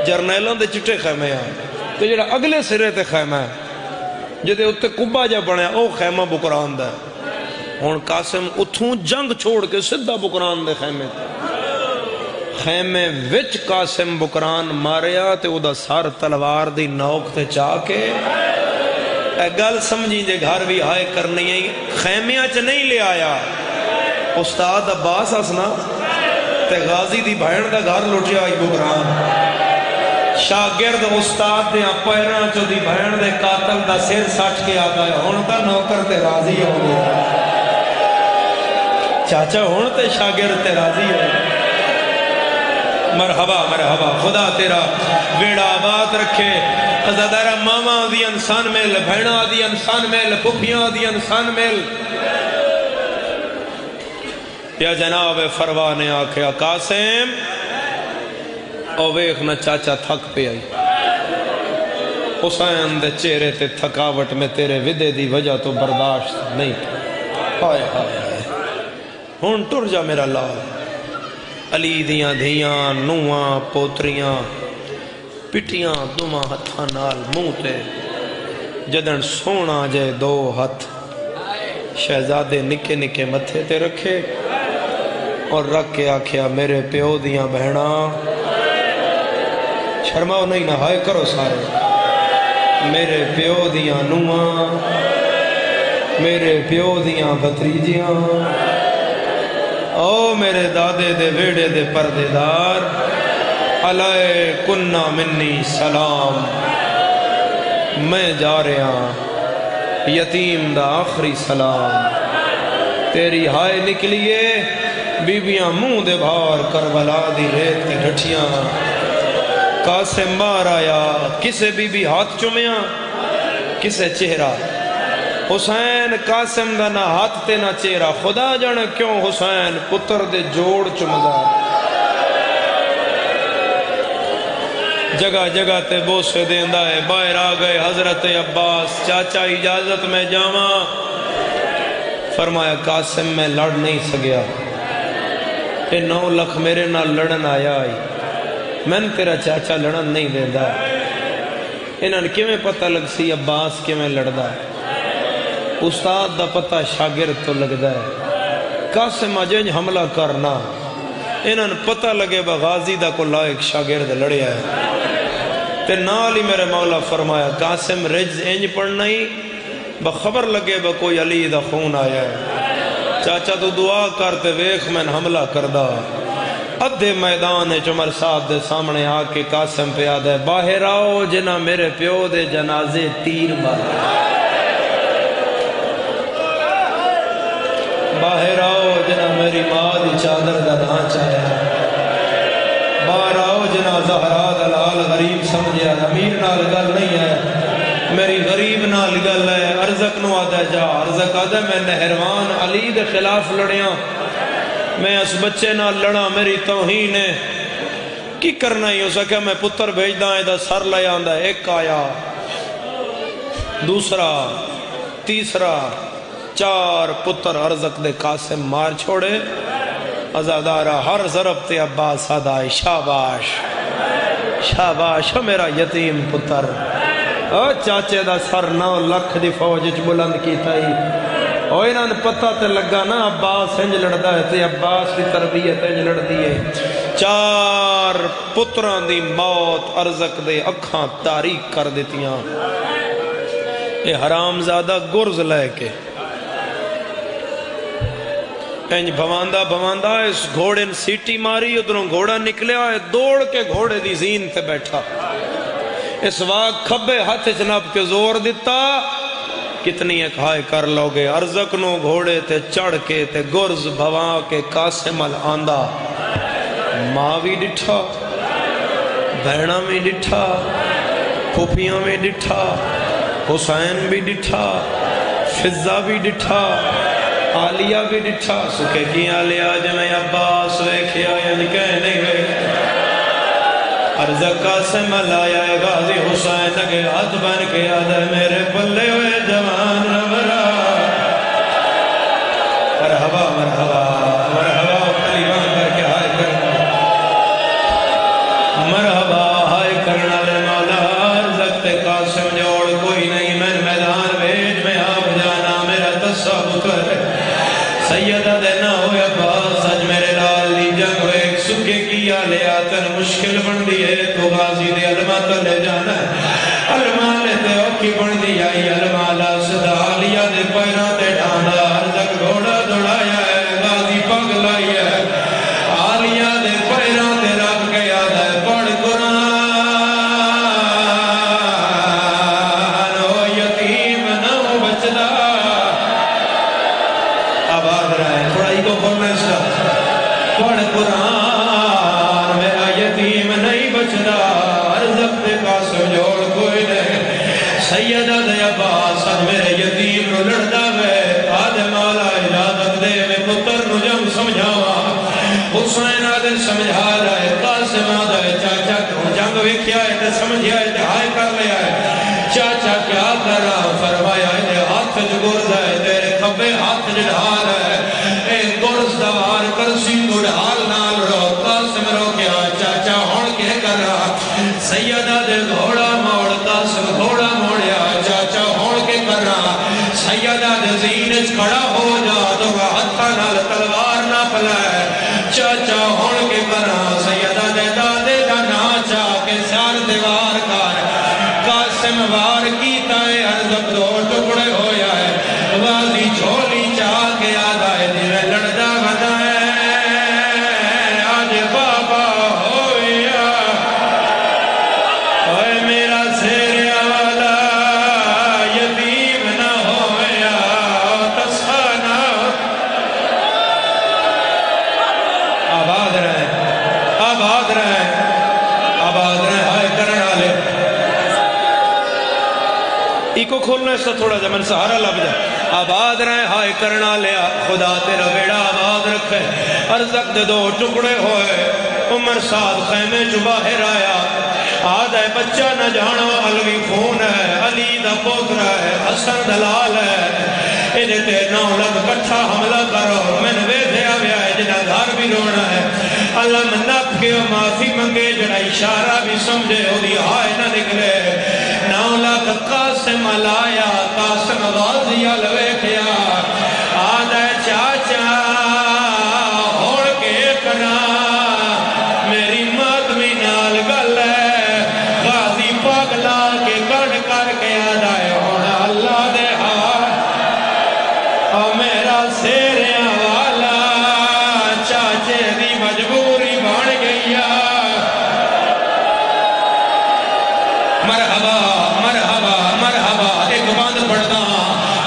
جرنیلوں دے چٹے خیمے ہیں تو جڑا اگلے سرے تے خیمہ ہے جدے اتے کبا جا بنے او خیمہ بکران دا ہون قاسم اتھوں جنگ چھوڑ کے سدھا بکران دے خیمے تے خیمے وچ قاسم بکران ماریا تے او دا سار تلوار دی نوک تے چاہ کے اے گل سمجھیں جے گھر بھی آئے کرنی ہے خیمیاں چ نہیں لے آیا استاد عباس اسنا تے غازی دی بھائن دا گھر لٹیا آئی بکران شاگرد استاد دے پیراں چو دی بھائن دے قاتل دا سر ساٹھ کے آتا ہے ہون تا نوکر تے راضی ہو گیا چاچا ہون تے شاگرد تے راضی ہو گیا مرحبا مرحبا خدا تیرا بیڑا آباد رکھے ازادارہ ماما دی انسان میل بھینا دی انسان میل پھپیاں دی انسان میل یا جناب فروانے آکھیا قاسم او ویخنا چاچا تھک پہ آئی حسین دے چہرے تے تھکاوٹ میں تیرے ودے دی وجہ تو برداشت نہیں ہائے ہائے ہون ٹر جا میرا لال علی دیاں دھیاں نوہاں پوتریاں پٹیاں دوما ہتھاں نال منہ تے جدن سونا جے دو ہتھ شہزادے نکے نکے متھے تے رکھے اور رکھ کے آکھیا میرے پیو دیاں بہنا شرماؤ نہیں نہ ہائے کرو سارے میرے پیو دیاں نوہاں میرے پیو دیاں بھتریجیاں او میرے دادے دے ویڑے دے پردے دار علیہ کنہ منی سلام میں جا رہا یتیم دا آخری سلام تیری ہائے نکلیے بیبیاں منہ دے بھار کربلا دی ریت تے ڈھٹیاں قاسم مار آیا کسے بی بی ہاتھ چومیاں کسے چہرہ حسین قاسم دا نہ ہاتھ تے نہ چہرہ خدا جانے کیوں حسین پتر دے جوڑ چمدہ جگہ جگہ تے بوسے دیندہ ہے باہر آگئے حضرت عباس چاچا اجازت میں جاواں فرمایا قاسم میں لڑ نہیں سگیا اے 9 لکھ میرے نہ لڑن آیا آئی میں تیرا چاچا لڑن نہیں دیندہ انہاں نے کیویں پتہ لگ سی عباس کیویں لڑدا استاد دا پتہ شاگرد تو لگدا ہے قاسم اجنج حملہ کرنا انہاں نے پتہ لگے با غازی دا کو لائق شاگرد لڑیا ہے تے نالی میرے مولا فرمایا قاسم رجز انج پڑھنا ہی بخبر لگے با کوئی علی دا خون آیا ہے چاچا تو دعا کرتے ویخ میں حملہ کردہ ادھے میدان عمر صاحب دے سامنے آکے قاسم پہ آدھا ہے باہر آؤ جنہ میرے پیو دے جنازے تیر مار باہر آؤ جنہ میری ماں دی چادر دا ڈھانچہ ہے باہر آؤ جنہ زہرا دلال غریب سمجھیا امیر نال گل نہیں ہے میری غریب نال گل ہے ارزق نو آدھا جا ارزق آدھا میں نہروان علی دے خلاف لڑیاں میں اس بچے نہ لڑا میری توہین ہے کی کرنا ہی ہو سکیا میں پتر بھیج دا ہے دا سر لے آندہ ایک آیا دوسرا تیسرا 4 پتر ارزق دے قاسم مار چھوڑے ازادارہ ہر ضرب تے عباس آدھائی شاباش شاباش میرا یتیم پتر چاچے دا سر 9 لکھ دی فوج بلند کی تائی اور انہاں نے پتہ تے لگا نا عباس انج لڑدا ہے تے عباس کی تربیت انج لڑ دی ہے 4 پتران دی موت ارزق دے اکھاں تاریک کر دیتیاں اے حرام زادہ گرز لے کے انج بھواندہ بھواندہ اس گھوڑے نے سیٹی ماری ادھروں گھوڑا نکلیا ہے دوڑ کے گھوڑے دی زین تے بیٹھا اس وقت کھبے ہاتھ جناب کے زور دیتا کتنی ایک ہائے کر لوگے ارزق نو گھوڑے تے چڑھ کے تے گرز بھوان کے قاسم آندہ ماں بھی ڈٹھا بہنہ بھی ڈٹھا پھوپیاں بھی ڈٹھا حسین بھی ڈٹھا فضہ بھی ڈٹھا آلیہ بھی ڈٹھا سکے کی آلیہ جمعی عباس ویکھیا یعنی کہنے گئے ارزق قاسم لایا ہے غازی حسین کے ہاتھ بن کے آدھے میرے پلے ہوئے جوان نورا مرحبا مرحبا مرحبا کلیمان کر کے ہائے کر مرحبا ہائے ہے تو غازی دے علمہ تلے جانا ہے علمہ لے تے اوکی بڑھ دی آئی علمہ لا صدا علیہ دے پیرہ تے ڈھانا ارزک گھوڑا دوڑایا ہے غازی پگ لائی ہے عالیہ دے پیرہ تے رکھ کے یاد ہے پڑھ قرآن او یتیم نہ بچدا آباد رہے تھوڑا ہی کو کھولنا اس کا پڑھ قرآن میرا یتیم نہیں بچدا ارزق دے قاسم جوڑ کوئی نہیں سیدہ دے عباس آج میرے یتیم رو لڑدا وے آدھے مالا اجازت دے میں پتر نو جنگ سمجھاوا حسین آدھے سمجھا رہے قاسم آدھے چاچا جنگ ویکھیا ہے تے سمجھیا ہے تے ہائے کر لیا ہے چاچا کیا کرا فرمایا ہے ہاتھ جگرز ہے تیرے کھبے ہاتھ جڑھال ہے اے گرز دوار کرسی تو ڈھال نال رو قاسم رو کیا چاچا ہون کے کرا سیدہ دے گھوڑا موڑ قاسم گھوڑا موڑیا چاچا ہون کے کرا سیدہ دے زینج کھڑا ہو جا تو ہتھا نال تلوار نہ پلائے چاچا ہون کے کرا سیدہ دے دادے دا ناچا کے سار دیوار کار قاسم وار کیتا ہے ارزق دو ٹکڑے ہویا ہے غازی جھولی چاہ کے یاد آئے دیوے لڑدا بدا ہے آج بابا ہویا اوے میرا سیریا والا یتیم نہ ہویا تسانا آباد رہے آباد رہے آباد رہے ہائے کرنا لے ایکو کھولنا اس سے تھوڑا جمن سہارا لب جائے آباد رہے ہائے کرنا لیا خدا تیرا بیڑا آباد رکھے ارزق دے دو ٹکڑے ہوئے عمر سعد خیمے جو باہر آیا آدھے بچہ نہ جانو علوی خون ہے علی دا پوتر ہے حسن دلال ہے انہیں تے نولد کٹھا حملہ کرو میں نوے دے آویا ہے جنہ گھر بھی رونا ہے اللہ منپ کے معافی منگے جنہ اشارہ بھی سمجھے ہو دی آئے نہ نکلے نولد قاسم علایا قاسم غازیہ لوے کیا آدھے چاچا ہوڑ کے کرا میری مادمی نال گل ہے غازی پاگلا کے گڑھ کر کے آدھائے ہونا اللہ دے ہاتھ اور میرا سیریا والا چاچے دی مجبوری بڑھ گئی مرحبا مرحبا مرحبا ایک بند پڑھتا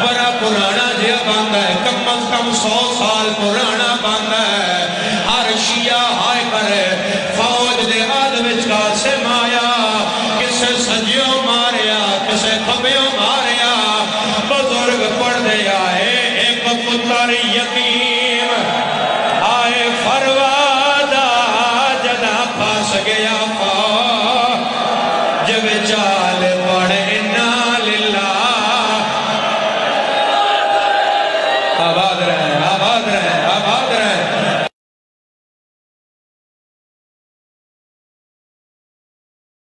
بڑا پرانا جیا بند ہے کم از کم 100 سال پرانا بند ہے ہر شیعہ ہائے کرے فوج دے آدھوچ کا سے مایا کسے سجیوں ماریا کسے کھبیوں ماریا بزرگ پڑھ دیا ہے ایک پتر یتیم آئے فروادا جدا پاس گیا جب چال پڑھے انا للہ آباد رہے آباد رہے آباد رہے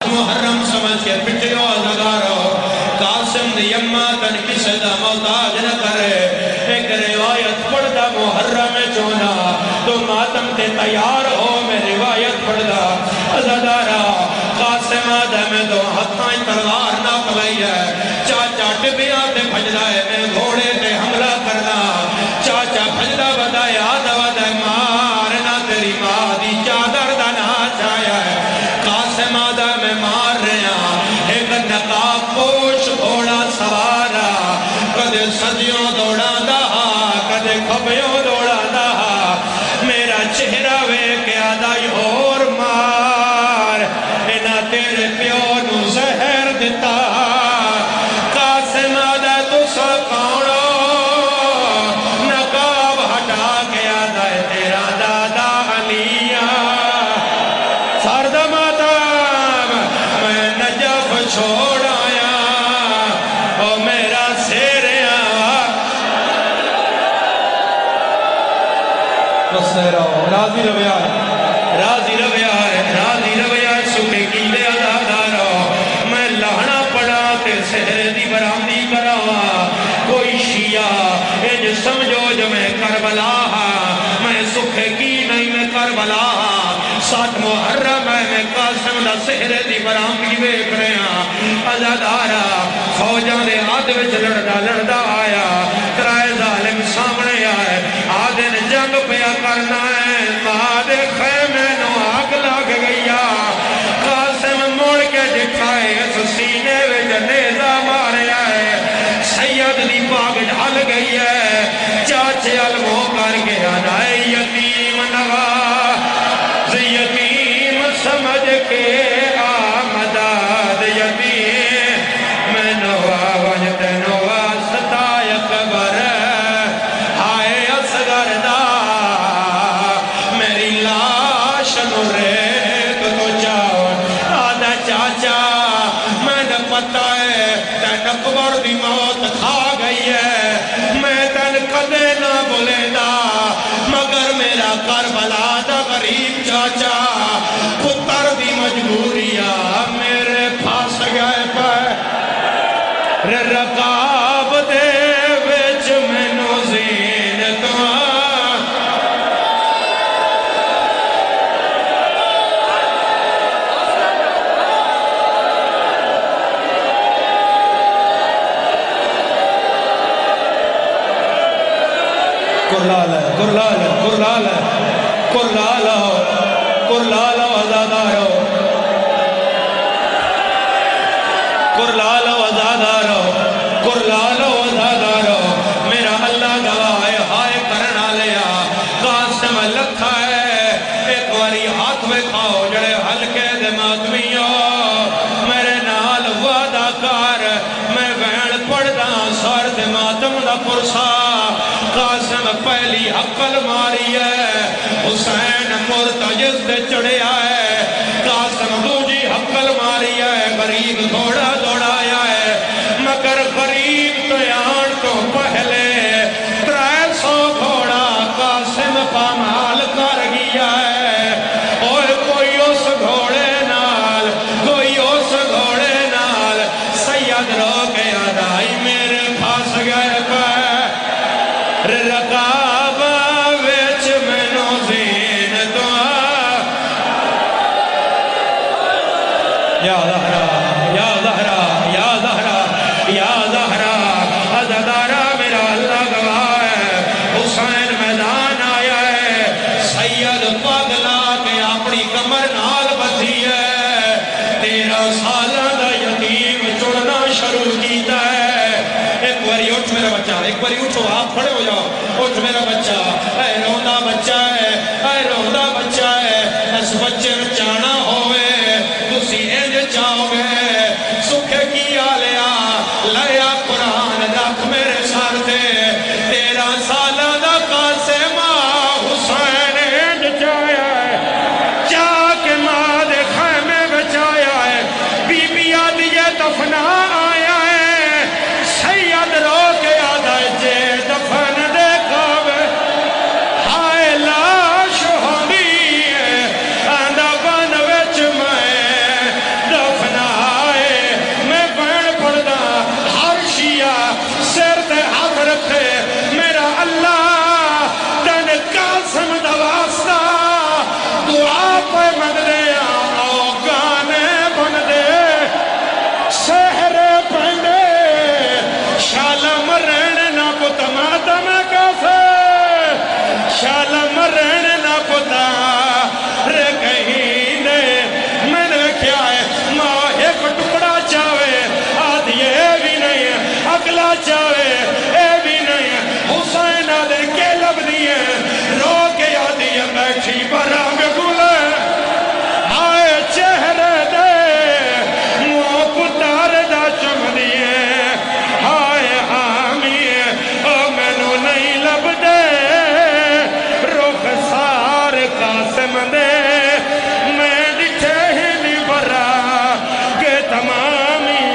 محرم سمجھ کے پٹھیوں ازگارو قاسم دی اممہ تن کسے دا محتاج نہ کرے ایک روایت پڑھتا محرم چونا تو ماتم تے تیار ہو میں روایت پڑھتا ازدارا قاسم آدم دو ہتھائیں تلوار نہ پلائی ہے چاچا ٹبیاں تے بھجدا ہے میں گھوڑے تے حملہ کرنا چاچا بھجدا بدائے آدھا ودائے مارنا تیری ماں دی چادر دا ناچ آیا ہے قاسم آدم میں مار رہا ایک نقاب پوش گھوڑا سوارا کدے صدیوں دوڑا دہا کدے کھبیوں دوڑا دہا میرا چہرہ وے کے آدھائی اور مار اینا تیرے پیو نو زہر دیتا قاسم آدھا تو سا کونو نقاب ہٹا کے آدھائی تیرا دادا علیہ سرد ماتم میں نجف چھوڑ آیا اور میرا سیرے آوا بسنے رہو راضی رویہ راضی رویہ راضی رویہ سکھے کیلے ادھا میں لہنا پڑا تے سہرے دی براندی کراوا کوئی شیعہ اج سمجھو جو میں کربلا میں سکھے کی نہیں میں کربلا 7 محرم ہے میں قاسم دا سہرے دی برآمدگی ویکھ رہے ہیں عزادارا فوجاں دے آدھ وچ لڑدا آیا ترائے ظالم سامنے آئے آدھن جنگ پیا کرنا ہے ماں دے خیمے نو آگ لگ گیا قاسم موڑ کے دکھائے اس سینے وچ نیزہ ماریا ہے سید دی باغ ڈھل گئی ہے چاچے علمو کر کے آنائے یتیم نواز یتیم سمجھ کے آمداد یتیم میں نوا وجد نوا ستائے قبر ہائے اصغر دا میری لاش نوریت تو چاہو آدھا چاچا میں نے پتہ ہے تین قبر دی موت کھا گئی ہے میں تین کدے نہ بولے دا مگر میرا کربلا دا غریب چاچا پتر دی مجبوریا میرے پھاس گئے پہ رقاب دے وچ مینوں زینتاں کرلالو ازادارو میرا اللہ گواہ ہائے کرنا لیا قاسم لکھا ہے ایک واری ہاتھ میں کھاؤ جڑے ہلکے دے ماتمیوں میرے نال وعدہ کار میں وین پڑھدا سار دے ماتم دا پرسا قاسم پہلی حقل ماری ہے حسین مرتجز دے چڑھے آئے قاسم دوجی حقل ماری ہے غریب گھوڑا دوڑایا ہے مگر غریب تیان تو پہلے 300 گھوڑا قاسم پامال کر گیا ہے اور کوئی اس گھوڑے نال کوئی اس گھوڑے نال سید رو کے آدائی میرے پھاس گئے پہ رقاب ویچ مینوں زین دعا یا زہرا یا زہرا یا زہرا یا زہرا عزادارا میرا اللہ گواہ ہے حسین میدان آیا ہے سید پاگلا کے اپنی کمر نال بدھی ہے 13 سالہ دا یتیم چڑنا شروع کیتا ہے ایک باری اٹھ میرا بچہ ایک باری اٹھو آپ کھڑے ہو جاؤ اٹھ میرا بچہ اے روندہ بچہ ہے اے روندہ بچہ ہے اس بچے چانا ہوئے تسی انج چاہو گے سکھے کیا لیا لیا قرآن رکھ میرے سار دے 13 سالہ دا قاسم حسین انج چاہیا ہے چاہ کے ماں دے خیمے بچایا ہے بی بی آدھیے دفنا آیا ہے سید رو کے آدھا جے دفن دے کعبے ہائے لاش ہوندی ہے آندھا بن وچ میں دفنا آئے میں بین پڑھدا ہر شیعہ سر تے ہاتھ رکھے میرا اللہ تن قاسم دا واسطہ دعا پہ مند دے آؤ گانے بن دے سہرے پہندے شالا مرین نہ پتا ماتم کیسے شالا مرین نہ پتا رے کہیں دے میں نے کیا ہے ماں ایک ٹکڑا چاہے آدھی اے بھی نہیں ہے اگلا چاہے اے بھی نہیں ہے حسین آدھے کے لب دیئے رو کے آدھی ہے بیٹھی برام گلے آئے چہرے دے مو پتار دا چم دیئے آئے آمی او مینو نہیں لب دے رخ سار قاسم دے میں ڈٹھے ہی نہیں برا کہ تمامی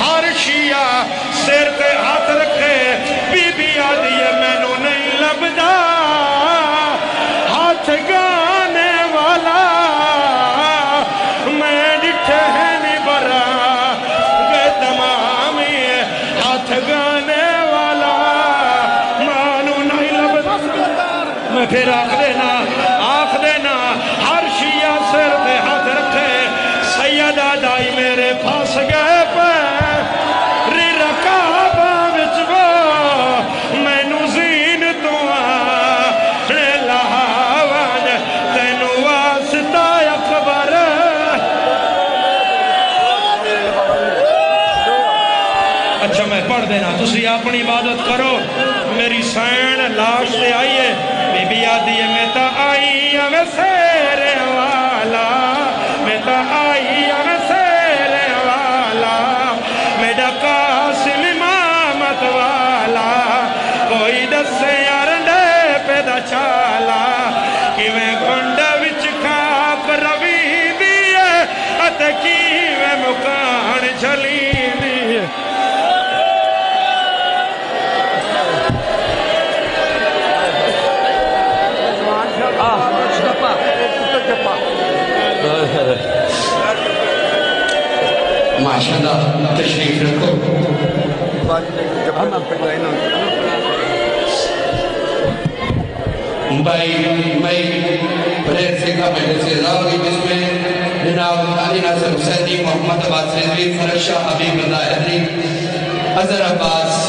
ہر شیعہ سر تے ہاتھ رکھے بی بی آدھی ہے مینو نہیں لب دا ہاتھ گانے والا میں ڈٹھے ہی نہیں برا کہ تمامی ہاتھ گانے والا مانو نہیں لب دا میں پھر آخ دینا ہر شیعہ سر تے ہاتھ رکھے سید جدائی میرے پھاس گئے پہ رکابہ وچ وہ مینو زین تو آنے لہاوان تینو واسطہ اکبر اچھا میں پڑھ دینا تسی اپنی عبادت کرو میری سین لاش سے آئیے بی بی آدھی ہے میں تا آئی میں سیرے والا میں تا آئی میں سیرے والا میرا قاسم امامت والا کوئی دسے یارنڈے پیدا چالا کہ میں گھنڈے وچ کھاک روی دیئے اتے کی میں مکان جھلی دیئے ماشاءاللہ تشریف رکھو بھائی میں پریر سے کا بیٹھے سے راوی جس میں جناب علی ناصر حسینی محمد عباس رضوی فرش شاہ حبیب اللہ حضری اظہر عباس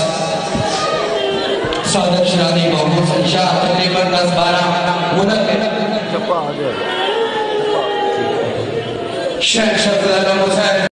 صادق شرانی محمود شاہ تقریباً 10-12 منعقد شہر شفظ اللہ حسین